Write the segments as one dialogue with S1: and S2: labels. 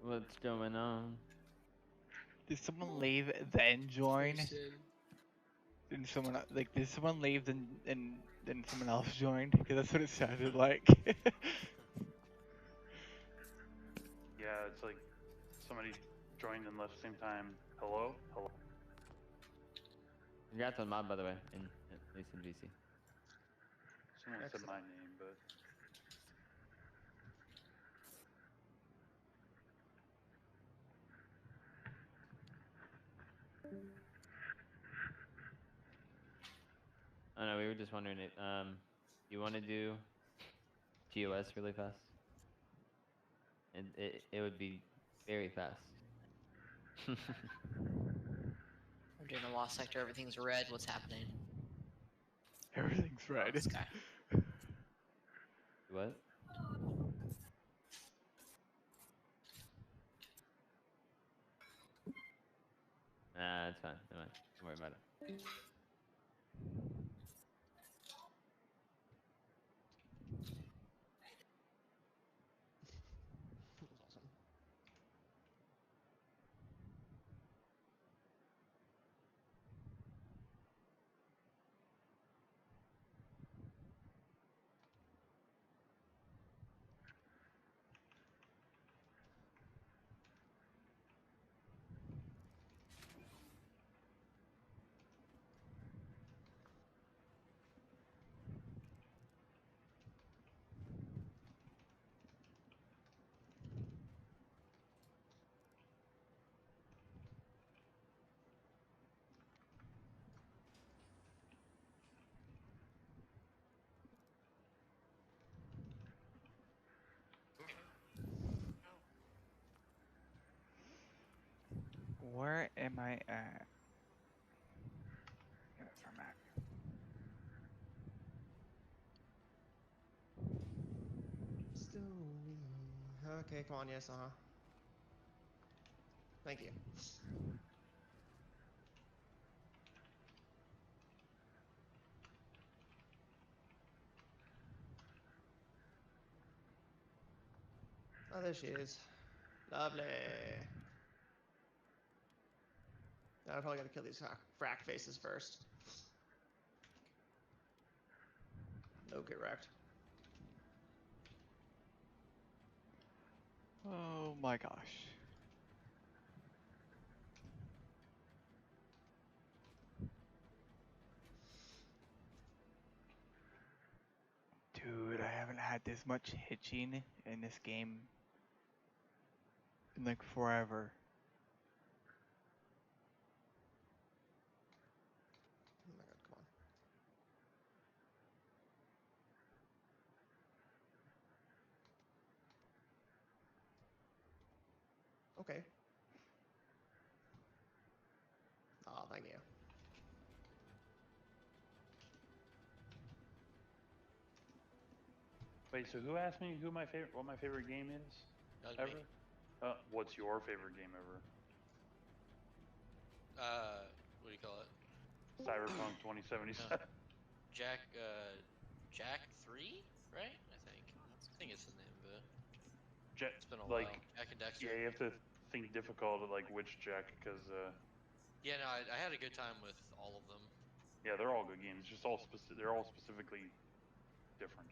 S1: What's going on?
S2: Did someone leave then join? Did someone did someone leave and then someone else joined? Because that's what it sounded like.
S3: Yeah, it's like somebody joined and left same time. Hello? Hello?
S1: Congrats on mod, by the way, at least in VC.
S3: Someone said my name, but...
S1: Oh no, we were just wondering it. You want to do GOS really fast? And it would be very fast.
S4: I'm doing a lost sector. Everything's red. What's happening?
S2: Everything's red.
S4: This guy.
S1: What? Nah, it's fine. Never mind. Don't worry about it.
S2: Where am I at? Yeah, that's where I'm at.
S5: Okay, come on, yes, Thank you. Oh, there she is. Lovely. Now I probably gotta kill these frack faces first. No, get wrecked.
S2: Oh my gosh. Dude, I haven't had this much hitching in this game in like forever.
S5: Oh my god, come on. Okay. Oh, thank you.
S3: Wait, so who asked me what my favorite game is?
S6: That was
S3: Ever?
S6: me.
S3: What's your favorite game ever?
S6: What do you call it?
S3: Cyberpunk 2077.
S6: Jack 3, right? I think it's the name of it. It's been a
S3: Like,
S6: while. Jack and Dexter.
S3: yeah, you have to think difficult of like which Jack, because
S6: Yeah, no, I had a good time with all of them.
S3: yeah, they're all good games. Just all they're all specifically different.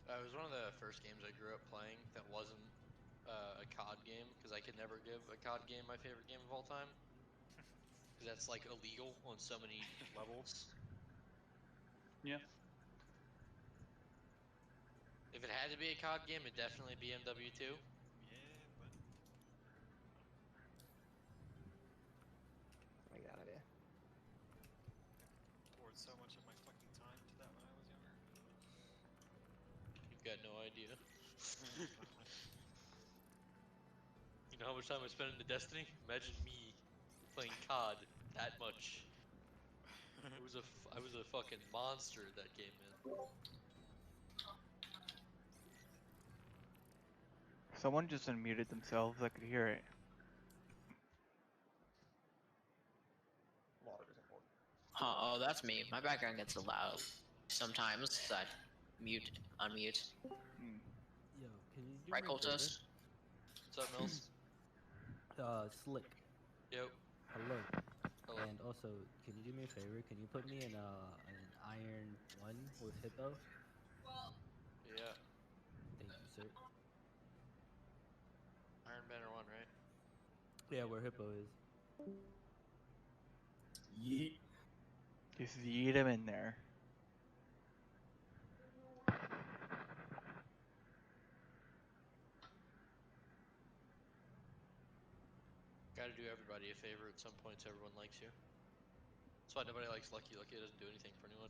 S6: It was one of the first games I grew up playing that wasn't a COD game, because I could never give a COD game my favorite game of all time. Because that's like illegal on so many levels.
S3: Yeah.
S6: If it had to be a COD game, it'd definitely be MW2.
S7: Yeah, but
S5: Let me get out of here.
S7: poured so much of my fucking time to that when I was younger.
S6: You've got no idea. You know how much time I spent into Destiny? Imagine me playing COD that much. I was a fucking monster at that game, man.
S2: Someone just unmuted themselves. I could hear it.
S5: Water is important.
S4: Oh, that's me. My background gets loud sometimes. So I unmute.
S2: Hmm.
S8: Yo. can you do
S4: Right,
S8: me a favor?
S4: Coltos?
S6: What's up, Mills?
S8: Slick.
S6: Yo.
S8: Hello.
S6: Hello.
S8: And also, can you do me a favor? Can you put me in an iron 1 with Hippo?
S6: Yeah.
S8: Thank you, sir.
S6: Iron Banner 1, right?
S8: Yeah, where Hippo is.
S9: Yeet.
S2: Just yeet him in there.
S6: Gotta do everybody a favor at some points. Everyone likes you. That's why nobody likes Lucky. Lucky doesn't do anything for anyone.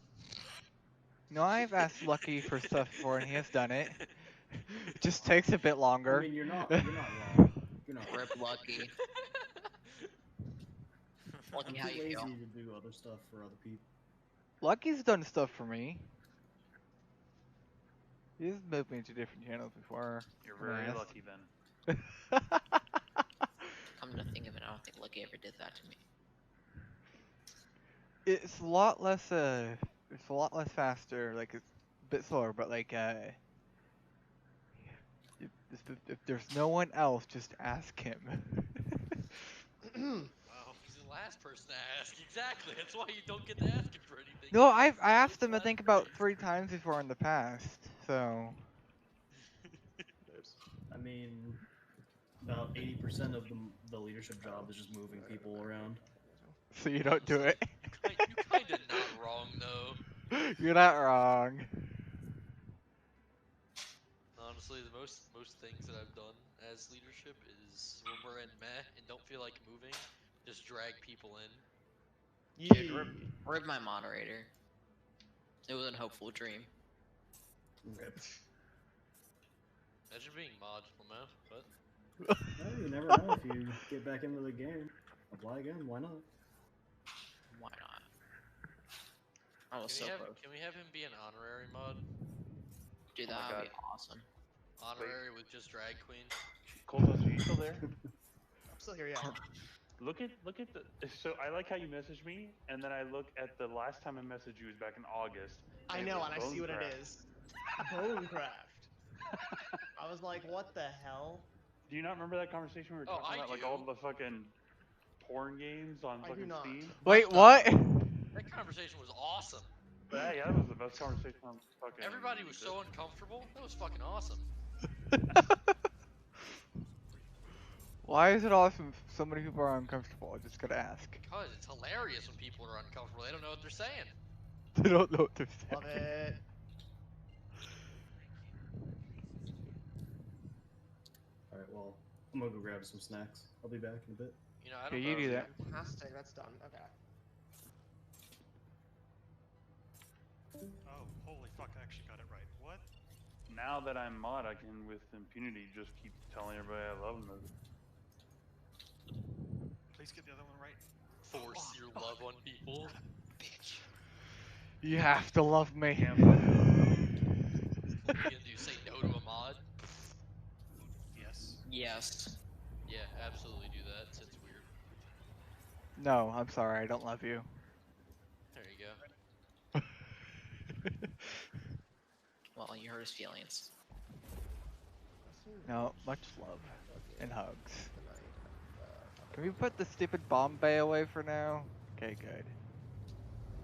S2: No, I've asked Lucky for stuff before, and he has done it. It just takes a bit
S9: I
S2: longer.
S9: mean, you're not wrong. You're not wrong.
S4: Rip Lucky.
S9: I'm
S4: Lucky,
S9: too
S4: how you
S9: lazy
S4: feel?
S9: to do other stuff for other people.
S2: Lucky's done stuff for me. He's moved me to different channels before.
S3: You're
S2: when I
S3: very
S2: asked.
S3: lucky then.
S4: Come to think of it, I don't think Lucky ever did that to me.
S2: It's a lot less. It's a lot less faster. Like it's a bit slower, but like if there's no one else, just ask him.
S7: Wow.
S6: He's the last person to ask. Exactly. That's why you don't get to ask him for anything.
S2: No, I
S6: He's
S2: asked
S6: the
S2: him I
S6: last
S2: think
S6: person.
S2: about 3 times before in the past. So
S9: I mean, about 80% of the leadership job is just moving people around.
S2: so you don't do it.
S6: You kinda not wrong though.
S2: You're not wrong.
S6: Honestly, the most things that I've done as leadership is when we're in meh and don't feel like moving, just drag people in.
S4: Dude, rip my moderator. It was a hopeful dream.
S9: Rip.
S6: Imagine being mod, Lamau, but
S9: Well, you never know if you get back into the game. Apply again, why not?
S4: Why not? I was so close.
S6: can we have him be an honorary mod?
S4: Dude,
S3: Oh my
S4: that would be
S3: God.
S4: awesome.
S6: Honorary with just drag queen.
S3: Coltos, are you still there?
S5: I'm still here, yeah.
S3: Look at the. So I like how you messaged me, and then I look at the last time I messaged you was back in August.
S5: I
S3: it
S5: know,
S3: was
S5: and I see what it
S3: Bonecraft.
S5: is. Bonecraft. I was like, what the hell?
S3: Do you not remember that conversation we were
S6: Oh,
S3: talking
S6: I
S3: about, like
S6: do.
S3: all the fucking porn games on
S5: I do
S3: fucking
S5: not.
S3: Steam?
S2: Wait,
S6: But,
S2: what?
S6: That conversation was awesome.
S3: Yeah, that was the best conversation on fucking.
S6: Everybody was so uncomfortable. That was fucking awesome.
S2: Why is it awesome if so many people are uncomfortable? I just gotta ask.
S6: Because it's hilarious when people are uncomfortable. They don't know what they're saying.
S2: They don't know what they're saying.
S5: Love it.
S9: Alright, well, I'm gonna go grab some snacks. I'll be back in a bit.
S6: You know, I
S2: Okay,
S6: don't
S2: you do that.
S5: Fantastic, that's done. Okay.
S7: Oh, holy fuck, I actually got it right. What?
S3: Now that I'm mod, I can with impunity just keep telling everybody I love them.
S7: Please get the other one right.
S6: force your love on people.
S4: Bitch.
S2: You have to love me.
S6: What are you gonna do? Say no to a mod?
S7: Yes.
S4: Yes.
S6: Yeah, absolutely do that. It's weird.
S2: No, I'm sorry, I don't love you.
S6: There you go.
S4: Well, you hurt his feelings.
S2: No, much love and hugs. Can we put the stupid bomb bay away for now? Okay, good.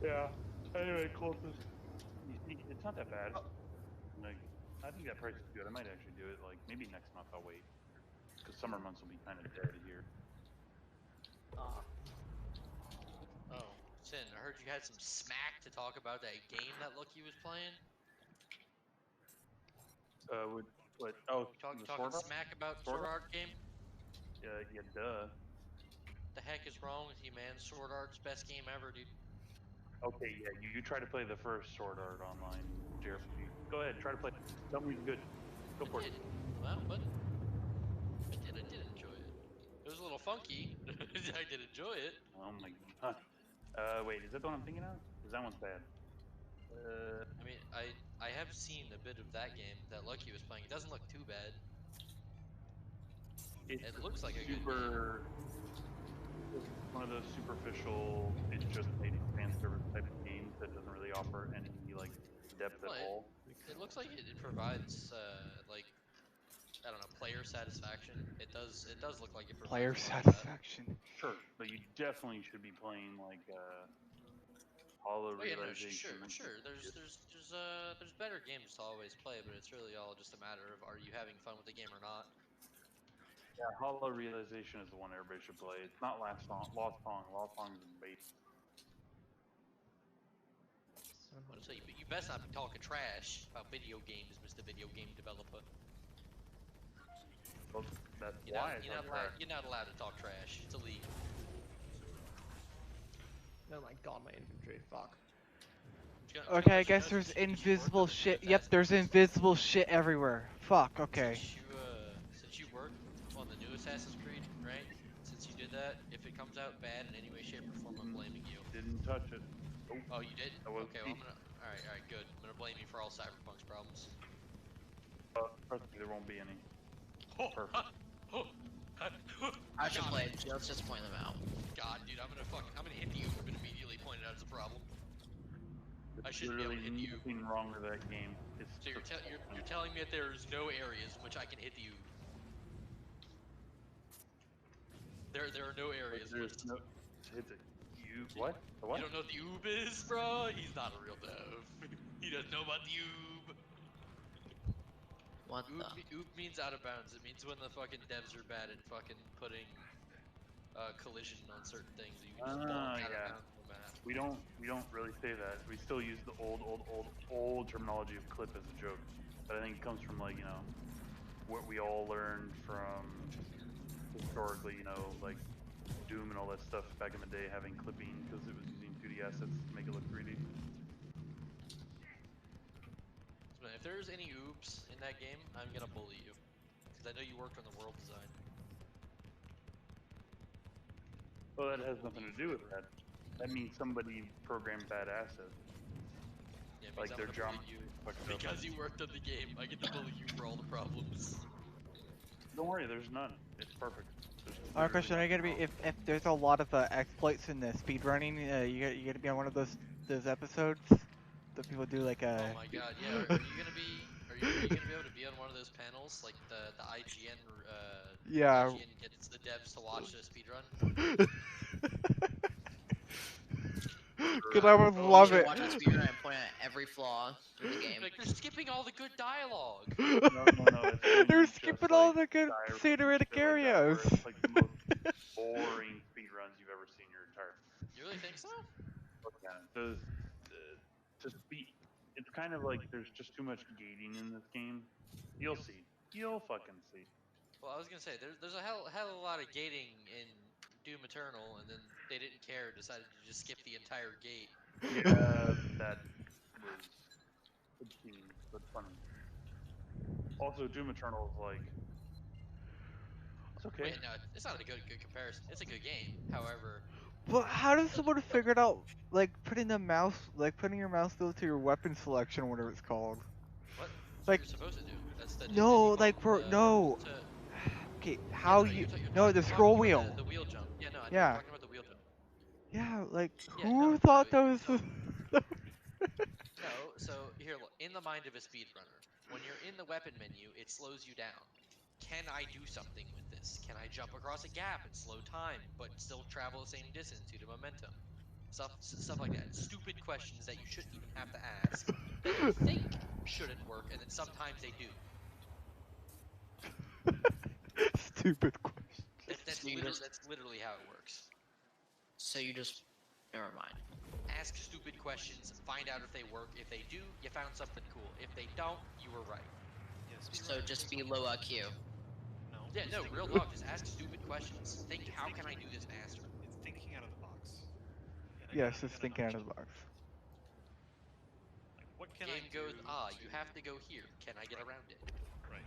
S3: Yeah. Anyway, closest. It's not that bad. Like, I think that price is good. I might actually do it. Like, maybe next month I'll wait, because summer months will be kind of dead here.
S6: Oh, Sin, I heard you had some smack to talk about that game that Lucky was playing.
S3: What? Oh,
S6: Talking
S3: the Sword Art?
S6: smack about
S3: Sword
S6: Sword
S3: Art?
S6: Art game?
S3: Yeah, duh.
S6: The heck is wrong with you, man? Sword Art's best game ever, dude.
S3: Okay, yeah, you try to play the first Sword Art online, JRPG. Go ahead, try to play. Tell me it's good. Go for
S6: I
S3: it.
S6: did. Well, but I did enjoy it. It was a little funky. I did enjoy it.
S3: Oh my god. Wait, is that the one I'm thinking of? Because that one's bad.
S6: I mean, I have seen a bit of that game that Lucky was playing. It doesn't look too bad.
S3: It
S6: looks like a good
S3: super. It's one of those superficial. It's just a fan service type of games that doesn't really offer any like depth
S6: Well,
S3: at all.
S6: It looks like it provides like I don't know, player satisfaction. It does look like it provides
S2: Player
S6: a lot of that.
S2: satisfaction.
S3: Sure, but you definitely should be playing like Hollow
S6: Oh yeah, no,
S3: Realization.
S6: sure. There's better games to always play, but it's really all just a matter of are you having fun with the game or not.
S3: Yeah, Hollow Realization is the one everybody should play. It's not Lost Song. Lost Song is bait.
S6: I want to tell you, but you best not be talking trash about video games, Mr. Video Game Developer.
S3: Well, that's why I talk trash.
S6: You're not allowed to talk trash. It's illegal.
S5: Oh my god, my inventory. Fuck.
S2: Okay, I guess there's invisible shit. Yep, there's invisible shit everywhere. Fuck, okay.
S6: Since you worked on the new Assassin's Creed, right? Since you did that, if it comes out bad in any way, shape, or form, I'm blaming you.
S3: Didn't touch it.
S6: Oh, you did?
S3: That was
S6: Okay, well,
S3: me.
S6: all right, good. I'm gonna blame you for all Cyberpunk's problems.
S3: Trust me, there won't be any.
S6: Oh,
S3: Perfect.
S4: I should play it. Just point them out.
S6: God, dude, I'm gonna hit the Uber and immediately point it out as a problem. I
S3: There's
S6: shouldn't be able
S3: literally
S6: to hit you.
S3: nothing wrong with that game. It's
S6: So you're telling me that there's no areas in which I can hit the Uber. There are no areas.
S3: There's no. It's a you what? The what?
S6: You don't know what the Oob is, bro? He's not a real dev. He doesn't know about the Oob.
S4: What the?
S6: Oob means out of bounds. It means when the fucking devs are bad at fucking putting collision on certain things, you can just walk out of bounds on the map.
S3: We don't really say that. We still use the old terminology of clip as a joke. But I think it comes from like, you know, what we all learned from historically, you know, like Doom and all that stuff back in the day, having clipping because it was using 2D assets to make it look 3D.
S6: So if there's any Oobs in that game, I'm gonna bully you. Because I know you worked on the world design.
S3: Well, that has nothing to do with that. That means somebody programmed bad assets.
S6: Yeah,
S3: Like
S6: I'm
S3: their
S6: gonna
S3: jump.
S6: bully you. Because you worked on the game, I get to bully you for all the problems.
S3: Don't worry, there's none. It's perfect.
S2: Our question: are you gonna be if there's a lot of exploits in the speedrunning? You gonna be on one of those episodes that people do like
S6: Oh my god, yeah. Are you gonna be able to be on one of those panels like the IGN
S2: Yeah.
S6: IGN gets the devs to watch the speedrun?
S2: Cause I would love
S4: You
S2: it.
S4: watch a speedrun and point out every flaw in the game.
S6: Like, you're skipping all the good dialogue.
S3: No.
S2: They're skipping all the good cinematic areas.
S3: It's like the most boring speedruns you've ever seen in your entire.
S6: You really think so?
S3: Yeah, does to speed. It's kind of like there's just too much gating in this game. You'll see. You'll fucking see.
S6: Well, I was gonna say there's a hell of a lot of gating in Doom Eternal, and then they didn't care, decided to just skip the entire gate.
S3: Yeah, that was obscene, but funny. Also, Doom Eternal is like, it's okay.
S6: Wait, no, it's not a good comparison. It's a good game. However,
S2: But how does someone figure it out? Like putting your mouse wheel to your weapon selection, whatever it's called.
S6: what? That's
S2: Like,
S6: what you're supposed to do. That's the
S2: no, like for no. Okay, how you? No, the scroll wheel.
S6: The wheel jump. Yeah, no, I know.
S2: Yeah.
S6: You're talking about the wheel jump.
S2: Yeah, like
S6: Yeah,
S2: who
S6: no,
S2: thought
S6: no,
S2: that was?
S6: No, so here, look, in the mind of a speedrunner, when you're in the weapon menu, it slows you down. Can I do something with this? Can I jump across a gap and slow time, but still travel the same distance due to momentum? Stuff like that. Stupid questions that you shouldn't even have to ask, that you think shouldn't work, and then sometimes they do.
S2: Stupid question.
S6: That's literally how it works.
S4: So you just never mind.
S6: Ask stupid questions, find out if they work. If they do, you found something cool. If they don't, you were right.
S4: So just be low IQ.
S7: No.
S6: Yeah, no, real talk. Just ask stupid questions. Think, how can I do this faster?
S7: It's thinking out of the box.
S2: Yes, just thinking out of the box.
S7: Like, what can
S6: Game
S7: I do
S6: goes, you have to go here. Can I get around it?
S7: Right.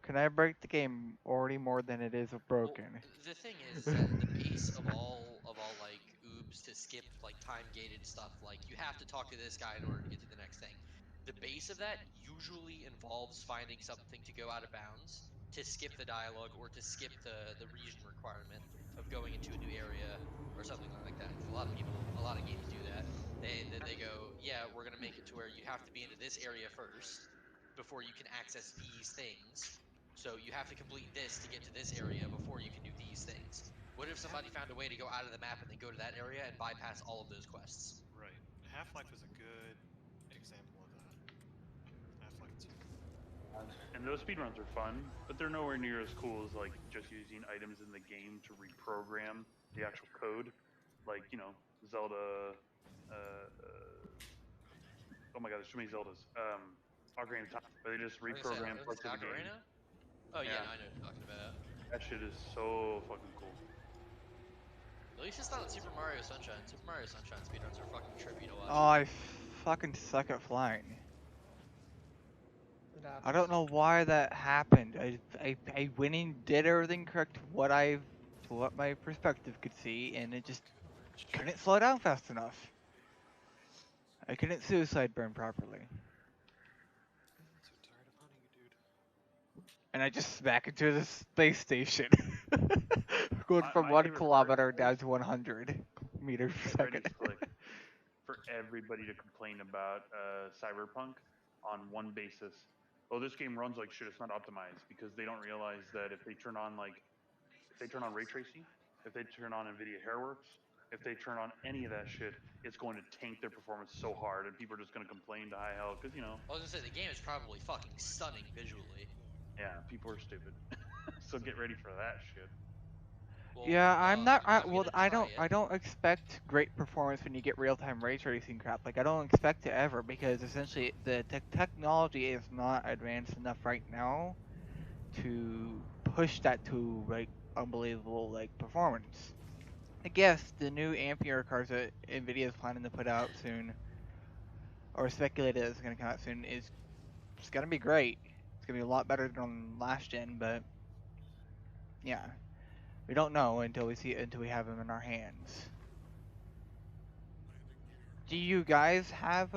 S2: Can I break the game already more than it is broken?
S6: Well, the thing is that the base of all like oobs to skip like time gated stuff, like you have to talk to this guy in order to get to the next thing. The base of that usually involves finding something to go out of bounds, to skip the dialogue, or to skip the region requirement of going into a new area or something like that. Because a lot of games do that. They go, yeah, we're gonna make it to where you have to be into this area first, before you can access these things. So you have to complete this to get to this area before you can do these things. What if somebody found a way to go out of the map and then go to that area and bypass all of those quests?
S7: Right. Half-Life is a good example of that. Half-Life 2.
S3: And those speedruns are fun, but they're nowhere near as cool as like just using items in the game to reprogram the actual code. Like, you know, Zelda. Oh my god, there's too many Zeldas. Ocarina of Time, where they just
S6: I was gonna say,
S3: reprogram
S6: is
S3: parts
S6: it
S3: of the game.
S6: Ocarina? Oh yeah,
S3: Yeah,
S6: no, I know what you're talking about.
S3: that shit is so fucking cool.
S6: At least it's not in Super Mario Sunshine. Super Mario Sunshine speedruns are fucking trippy to watch.
S2: Oh, I fucking suck at flying.
S5: It happens.
S2: I don't know why that happened. I went in, did everything correct to what my perspective could see, and it just couldn't slow down fast enough. I couldn't suicide burn properly,
S7: I'm so tired of hunting you, dude.
S2: and I just smack into the space station, going from
S3: My
S2: 1
S3: favorite part
S2: kilometer
S3: is
S2: down to 100 meters per
S3: get ready,
S2: second.
S3: Slick, for everybody to complain about Cyberpunk on one basis. Oh, this game runs like shit. It's not optimized because they don't realize that if they turn on ray tracing, if they turn on NVIDIA Hairworks, if they turn on any of that shit, it's going to tank their performance so hard, and people are just going to complain to high hell because you know,
S6: I was gonna say the game is probably fucking stunning visually.
S3: yeah, people are stupid. So get ready for that shit.
S6: Well,
S2: Yeah, I'm not.
S6: I'm
S2: Well,
S6: gonna try it.
S2: I don't expect great performance when you get real-time ray tracing crap. Like I don't expect it ever because essentially the technology is not advanced enough right now to push that to like unbelievable like performance. I guess the new Ampere cards that Nvidia is planning to put out soon, or speculated is going to come out soon, is it's going to be great. It's going to be a lot better than last gen, but yeah, we don't know until we have them in our hands. Do you guys have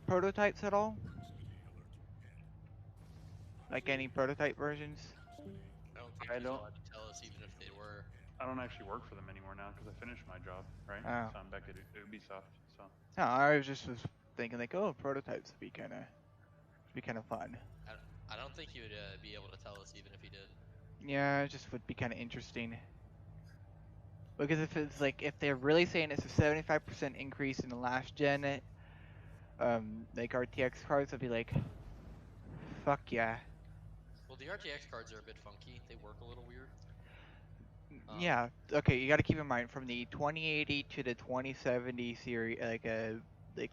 S2: prototypes at all? Like any prototype versions?
S6: I don't think
S3: I
S6: he's
S3: don't.
S6: allowed to tell us even if they were.
S3: I don't actually work for them anymore now because I finished my job, right?
S2: Oh,
S3: So I'm back at Ubisoft. So
S2: no, I was thinking like, oh, prototypes would be kind of fun.
S6: I don't think he would be able to tell us even if he did.
S2: Yeah, it just would be kind of interesting. Because if it's like if they're really saying it's a 75% increase in the last gen, like RTX cards, I'd be like, fuck yeah.
S6: Well, the RTX cards are a bit funky. They work a little weird.
S2: Yeah. Okay, you got to keep in mind from the 2080 to the 2070 series, like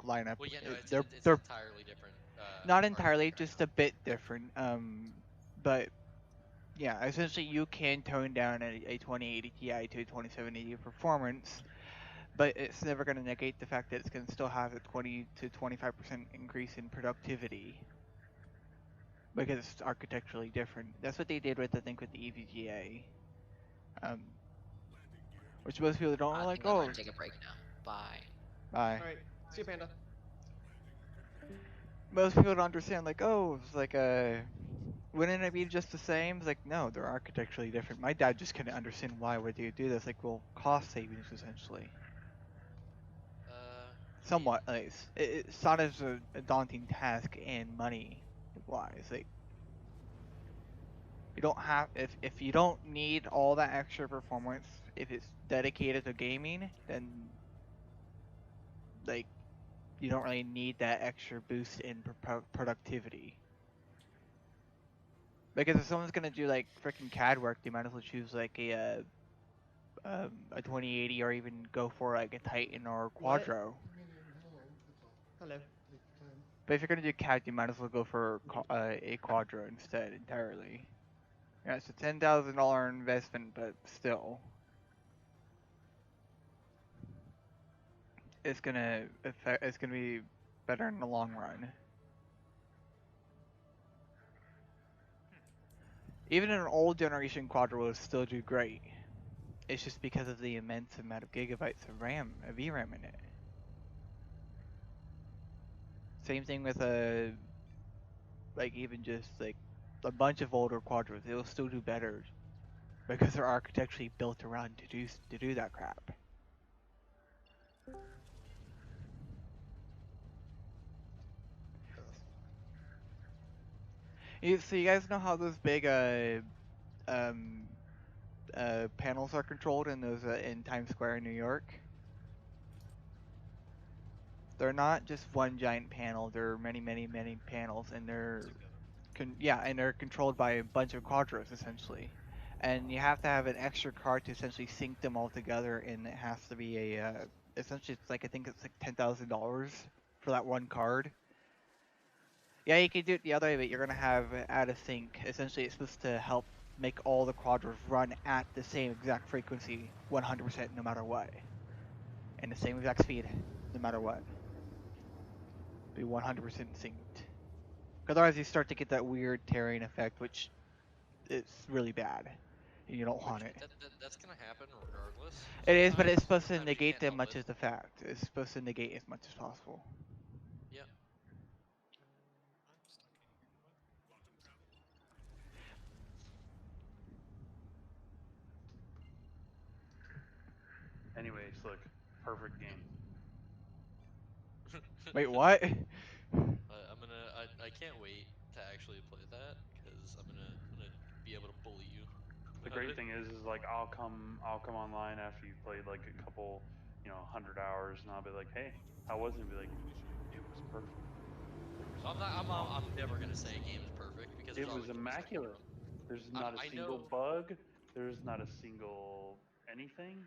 S2: lineup.
S6: Well, yeah, no, it's
S2: They're
S6: entirely different.
S2: not
S6: RTX
S2: entirely,
S6: right
S2: just
S6: now.
S2: a bit different. But yeah, essentially you can tone down a 2080 Ti to a 2070 performance, but it's never going to negate the fact that it's going to still have a 20 to 25% increase in productivity because it's architecturally different. That's what they did with, I think, with the EVGA. Um, which most people don't
S4: I
S2: like.
S4: think I'm
S2: Oh,
S4: gonna take a break now. Bye.
S2: bye.
S5: All right. See you, Panda.
S2: Most people don't understand. Like, oh, it's like wouldn't it be just the same? It's like, no, they're architecturally different. My dad just couldn't understand why would you do this. Like, well, cost savings essentially.
S6: I mean,
S2: Somewhat, at least. It's not as a daunting task in money wise. Like, you don't have if you don't need all that extra performance. If it's dedicated to gaming, then like you don't really need that extra boost in productivity. Because if someone's gonna do like freaking CAD work, they might as well choose like a 2080 or even go for like a Titan or
S5: What?
S2: Quadro.
S5: Hello.
S2: But if you're gonna do CAD, you might as well go for a Quadro instead entirely. Yeah, it's a $10,000 investment, but still, it's gonna be better in the long run. Even an old generation Quadro will still do great. It's just because of the immense amount of gigabytes of RAM, of VRAM in it. Same thing with like even just like a bunch of older Quadros, it'll still do better because they're architecturally built around to do that crap. So you guys know how those big um panels are controlled in those in Times Square in New York? They're not just one giant panel. There are many panels, and they're controlled by a bunch of quadros essentially. And you have to have an extra card to essentially sync them all together, and it has to be a essentially it's like I think it's like $10,000 for that one card. Yeah, you can do it the other way, but you're gonna have add a sync. Essentially, it's supposed to help make all the quadros run at the same exact frequency, 100% no matter what, and the same exact speed no matter what. Be 100% synced. Otherwise, you start to get that weird tearing effect, which is really bad. And you don't want
S6: Which
S2: it.
S6: that's gonna happen regardless.
S2: It is, but
S6: Sometimes,
S2: it's supposed to
S6: sometimes you
S2: negate
S6: can't
S2: them
S6: help
S2: much
S6: it.
S2: as the fact. It's supposed to negate as much as possible.
S6: Yeah.
S7: I'm stuck in here. What? Welcome, traveler.
S3: Anyways, look, perfect game.
S2: Wait, what?
S6: I'm gonna. I can't wait to actually play that because I'm gonna be able to bully you.
S3: The
S6: About
S3: great
S6: it.
S3: thing is like I'll come online after you've played like a couple, 100 hours, and I'll be like, hey, how was it? And be like, it was perfect. There was
S6: I'm never gonna say a game is perfect because
S3: it
S6: there's
S3: was
S6: always gonna be something
S3: immaculate.
S6: wrong.
S3: There's not a
S6: I
S3: single
S6: know.
S3: bug. There's not a single anything.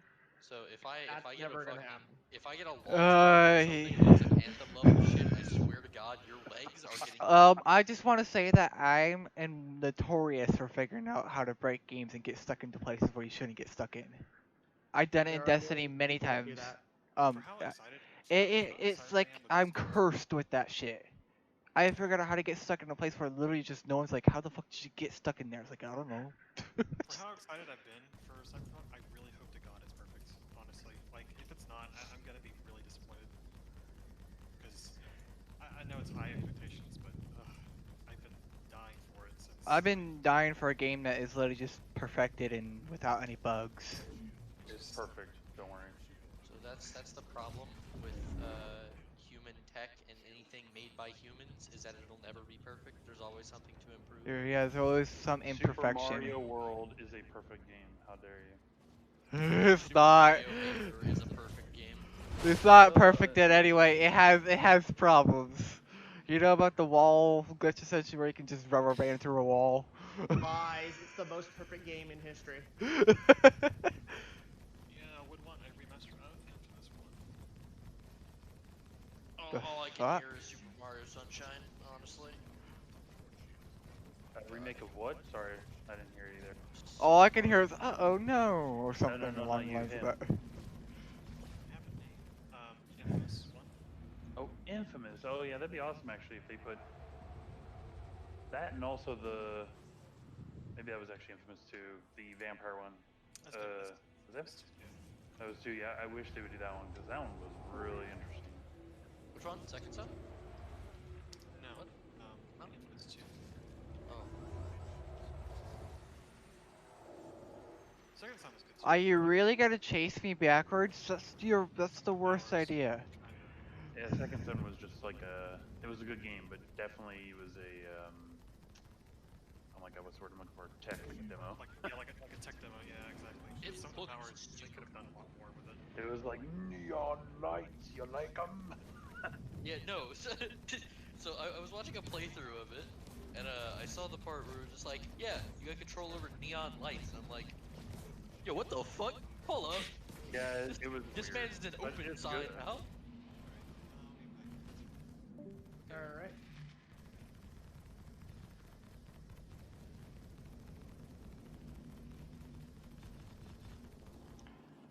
S6: So if
S5: That's
S6: I get a
S5: never gonna
S6: fucking
S5: happen.
S6: if I get a launch screen with something that's an anthem level shit, I swear to God, your legs are getting broken.
S2: I just want to say that I'm notorious for figuring out how to break games and get stuck into places where you shouldn't get stuck in. I've done it in
S5: There are
S2: Destiny
S5: millions of
S2: many
S5: people that do
S2: times.
S5: that.
S7: For how
S2: Uh,
S7: excited,
S2: it,
S7: for how
S2: it's
S7: excited I
S2: like
S7: am with
S2: I'm
S7: this game.
S2: cursed with that shit. I figured out how to get stuck in a place where literally just no one's like, how the fuck did you get stuck in there? It's like, I don't know.
S7: For how excited I've been for Cyberpunk, I really hope to God it's perfect. Honestly, like if it's not, I'm gonna be really disappointed. Because I know it's high expectations, but I've been dying for it since.
S2: I've been dying for a game that is literally just perfected and without any bugs.
S3: It's
S7: Just
S3: perfect. Don't worry.
S6: So that's the problem with human tech and anything made by humans is that it'll never be perfect. There's always something to improve.
S2: There's always some
S3: Super
S2: imperfection.
S3: Mario World is a perfect game. How dare you?
S2: It's
S6: Super
S2: not.
S6: Mario Maker is a perfect game.
S2: It's not perfect in any way. It has problems. You know about the wall glitch essentially where you can just rubber band through a wall.
S5: Lies. It's the most perfect game in history.
S7: yeah, I would want a remaster of Infamous One.
S2: The
S6: All I can
S2: fuck?
S6: hear is Super Mario Sunshine, honestly.
S3: A remake of what? Sorry, I didn't hear you there.
S2: All I
S6: Super
S2: can hear is
S6: Mario-
S2: oh no or
S3: No,
S2: something
S3: no, no,
S2: along
S3: not
S2: the
S3: you.
S2: lines of
S3: Him.
S2: that.
S7: Happened me. Infamous One.
S3: Oh, Infamous. Oh yeah, that'd be awesome actually if they put that and also the maybe that was actually Infamous 2, the vampire one.
S7: That's good.
S3: Was that? That was 2. Yeah, I wish they would do that one because that one was really interesting.
S6: Which one? Second son?
S7: No.
S6: What? No?
S7: Infamous 2.
S6: Oh.
S7: Second Son was good too.
S2: Are you really gonna chase me backwards? That's the worst
S7: Hours.
S2: idea.
S7: Kinda.
S3: Yeah, Second Son was just like it was a good game, but definitely was a oh my god, what's the word I'm looking for? Tech demo.
S7: Like a tech demo. Yeah, exactly.
S6: It
S7: Some of the
S6: looked
S7: powers they could
S6: super
S7: have done a lot more with it.
S3: It was like neon lights. You like them?
S6: Yeah, no. So I was watching a playthrough of it, and I saw the part where it was just like, yeah, you got control over neon lights, and I'm like, yo, what the fuck? Hold up.
S3: Yeah, it was.
S6: This
S3: weird,
S6: man's an
S3: but
S6: open
S3: it's
S6: sign
S3: good.
S6: now.
S5: All right.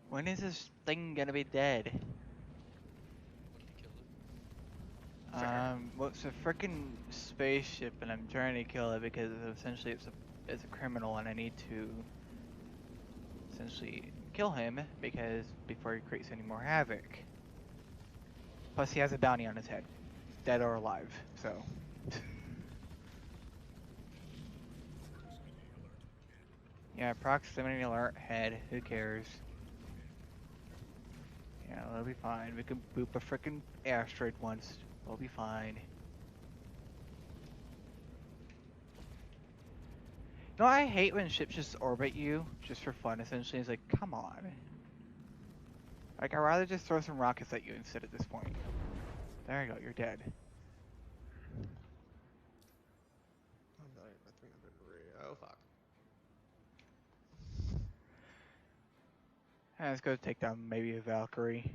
S2: When is this thing gonna be dead?
S6: When you kill it.
S2: Well, it's a freaking spaceship, and I'm trying to kill it because essentially it's a criminal, and I need to essentially kill him because before he creates any more havoc. Plus, he has a bounty on his head, dead or alive. So. Yeah, proximity alert head. Who cares? Yeah, we'll be fine. We can boop a freaking asteroid once. We'll be fine. No, I hate when ships just orbit you just for fun. Essentially, it's like, come on. Like, I'd rather just throw some rockets at you instead at this point. There you go, you're dead.
S5: I'm not even at 300 degree. Oh fuck.
S2: Let's go take down maybe a Valkyrie.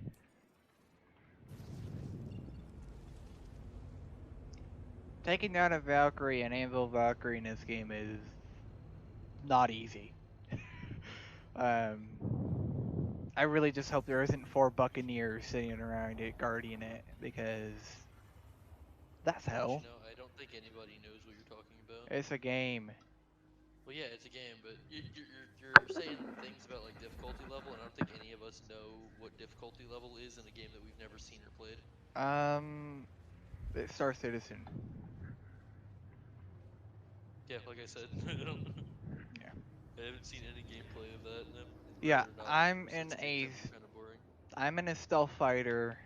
S2: Taking down a Valkyrie, an Anvil Valkyrie in this game is not easy. I really just hope there isn't 4 Buccaneers sitting around it guarding it, because that's hell.
S6: Actually, no, I don't think anybody knows what you're talking about.
S2: It's a game.
S6: Well, yeah, it's a game, but you're saying things about like difficulty level, and I don't think any of us know what difficulty level is in a game that we've never seen or played.
S2: It's Star Citizen.
S6: Yeah, like I said, I don't.
S2: Yeah.
S6: I haven't seen any gameplay of that, and I'd
S2: Yeah,
S6: rather not
S2: I'm
S6: look,
S2: in
S6: since games
S2: a
S6: are kind of boring.
S2: stealth fighter,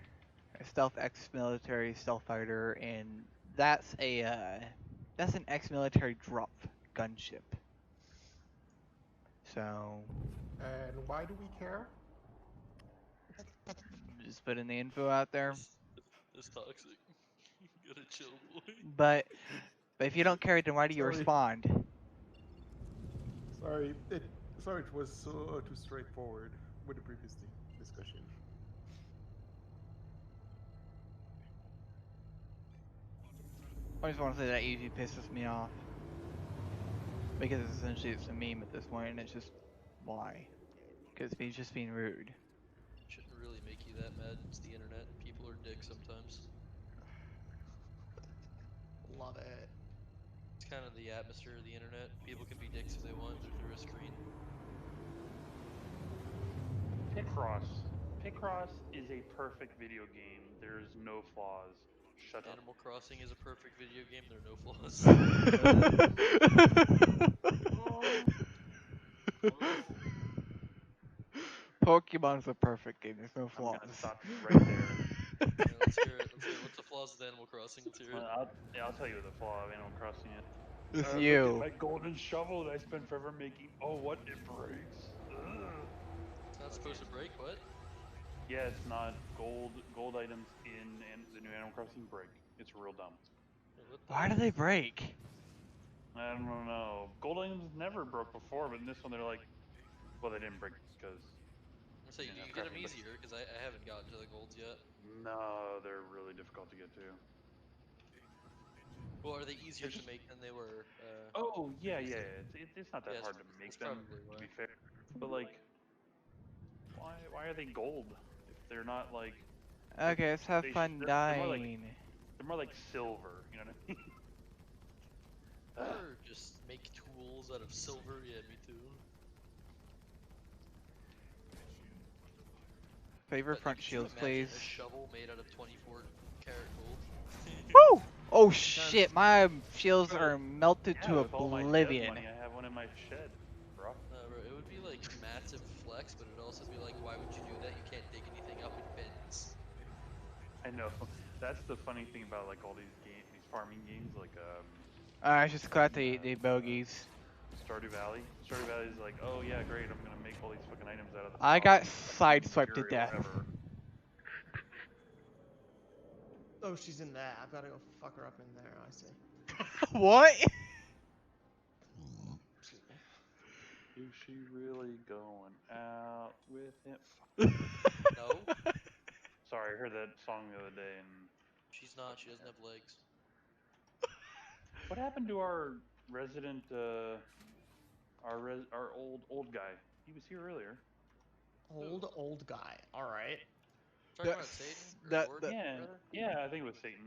S2: a stealth ex-military stealth fighter, and that's an ex-military drop gunship. So
S10: And why do we care?
S2: just putting the info out there.
S6: It's toxic. You gotta chill, boy.
S2: But if you don't care, then why do you
S10: Sorry.
S2: respond?
S10: Sorry, it was so too straightforward with the previous discussion.
S2: I just want to say that usually pisses me off, because essentially it's a meme at this point, and it's just why? Because he's just being rude.
S6: Shouldn't really make you that mad. It's the internet. People are dicks sometimes.
S5: Love it.
S6: It's kind of the atmosphere of the internet. People can be dicks if they want. They're through a screen.
S3: Picross. Picross is a perfect video game. There's no flaws. Shut up.
S6: Animal Crossing is a perfect video game. There are no flaws.
S2: Pokemon's a perfect game. There's no
S3: I'm
S2: flaws.
S3: gonna stop you right there.
S6: Yeah, let's hear it. Let's hear it. What's the flaws with Animal Crossing? Let's hear it.
S3: I'll tell you the flaw of Animal Crossing.
S2: It's
S3: Look
S2: you.
S3: at my golden shovel that I spent forever making. Oh, what? It breaks. Ugh.
S6: It's not supposed to break. What?
S3: Yeah, it's not gold. Gold items in the new Animal Crossing break. It's real dumb.
S6: Wait, what the
S2: Why do
S6: heck?
S2: they break?
S3: I don't know. Gold items never broke before, but in this one they're like, well, they didn't break because
S6: I'm saying,
S3: you
S6: do
S3: didn't
S6: you
S3: have
S6: get them
S3: crafting, but-
S6: easier? Because I haven't gotten to the golds yet.
S3: No, they're really difficult to get to.
S6: Well, are they easier
S3: It's
S6: to
S3: just-
S6: make than they were?
S3: Oh yeah,
S6: previously?
S3: yeah. It's not that
S6: Yeah,
S3: hard to make
S6: that's
S3: them.
S6: probably
S3: To
S6: why.
S3: be fair, but like, why are they gold if they're not like?
S2: Okay, let's have
S3: They
S2: fun
S3: they're more like
S2: dying.
S3: they're more like silver. You know what I mean?
S6: Or just make tools out of silver. Yeah, me too.
S2: Favorite
S6: But,
S2: front
S6: could you
S2: shields,
S6: imagine
S2: please.
S6: A shovel made out of 24 karat gold.
S2: Woo! Oh shit, my shields are melted
S3: Yeah,
S2: to
S3: with all my dev
S2: oblivion.
S3: money, I have one in my shed, bro.
S6: Bro, it would be like massive flex, but it'd also be like, why would you do that? You can't dig anything up, it bends.
S3: I know. That's the funny thing about like all these farming games, like
S2: I just got the bogeys.
S3: Stardew Valley. Stardew Valley is like, oh yeah, great, I'm gonna make all these fucking items out of the.
S2: I got sideswiped to
S3: material
S2: death.
S3: ever.
S5: Oh, she's in there. I've got to go fuck her up in there. I see.
S2: What?
S5: Excuse me.
S3: Is she really going out with him?
S6: No,
S3: Sorry, I heard that song the other day, and
S6: she's not. She doesn't have legs.
S3: what happened to our resident, our old guy? He was here earlier.
S5: Old guy. All right.
S6: Talking about Satan? Or
S2: that-
S6: Lord,
S2: that-
S3: Yeah,
S6: rather?
S3: yeah, I think it was Satan.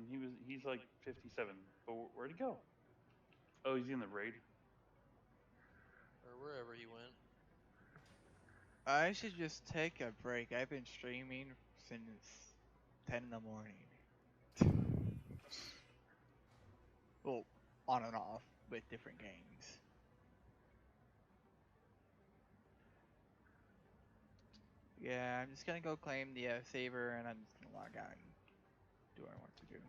S3: He's like 57. But where'd he go? Oh, he's in the raid.
S6: Or wherever he went.
S2: I should just take a break. I've been streaming since 10 in the morning. Well, on and off with different games. Yeah, I'm just gonna go claim the saver, and I'm just gonna log out and do what I want to do.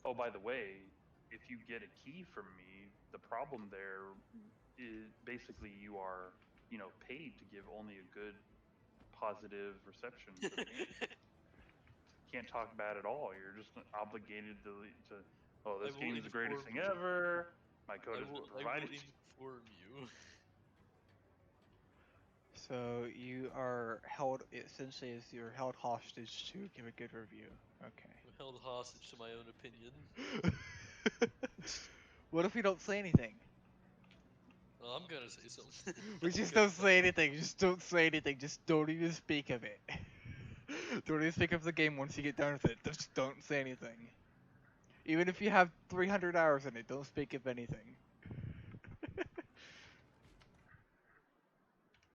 S3: oh, by the way, if you get a key from me, the problem there is basically you are, paid to give only a good, positive reception for the game. Can't talk bad at all. You're just obligated to oh,
S6: I
S3: this
S6: will
S3: game's the greatest
S6: inform
S3: thing
S6: you.
S3: ever. My code has been
S6: I will
S3: provided.
S6: inform you.
S2: So you are held, essentially, as you're held hostage to give a good review. Okay.
S6: I'm held hostage to my own opinion.
S2: What if we don't say anything?
S6: Well, I'm gonna say something.
S2: We
S6: I'm
S2: just
S6: gonna
S2: don't say anything. Just don't say anything. Just don't even speak of it. Don't even speak of the game once you get done with it. Just don't say anything. Even if you have 300 hours in it, don't speak of anything.